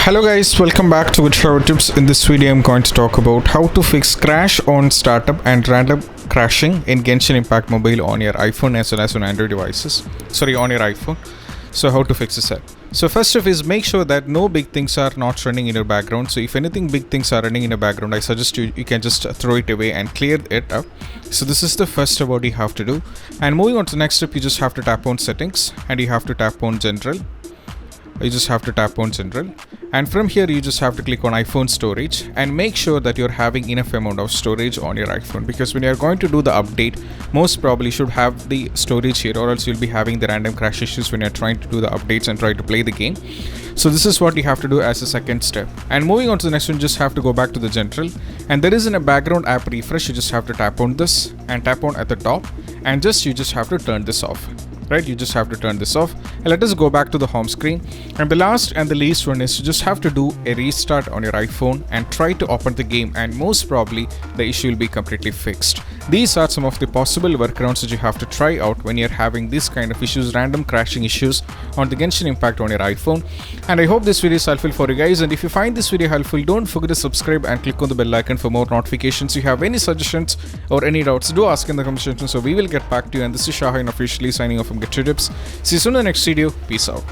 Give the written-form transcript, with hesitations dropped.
Hello guys, welcome back to Good Shower Tips. In this video I'm going to talk about how to fix crash on startup and random crashing in Genshin Impact Mobile on your iPhone as well as on Android devices. On your iPhone. So how to fix this up? So first off is make sure that no big things are not running in your background. So if anything big things are running in your background, I suggest you can just throw it away and clear it up. So this is the first step what you have to do. And moving on to the next step, you just have to tap on settings and you have to tap on general. And from here you just have to click on iPhone storage and make sure that you're having enough amount of storage on your iPhone, because when you're going to do the update, most probably should have the storage here, or else you'll be having the random crash issues when you're trying to do the updates and try to play the game. So this is what you have to do as a second step. And moving on to the next one, just have to go back to the general, and there is in a background app refresh. You just have to tap on this and tap on at the top, and you just have to turn this off. Right, you just have to turn this off. And let us go back to the home screen, and the last and the least one is you just have to do a restart on your iPhone and try to open the game, and most probably the issue will be completely fixed. These are some of the possible workarounds that you have to try out when you're having this kind of issues, random crashing issues on the Genshin Impact on your iPhone. And I hope this video is helpful for you guys, and if you find this video helpful, don't forget to subscribe and click on the bell icon for more notifications. If you have any suggestions or any doubts, do ask in the comment section, so we will get back to you. And this is Shahin officially signing off from Get Your Tips. See you soon in the next video. Peace out.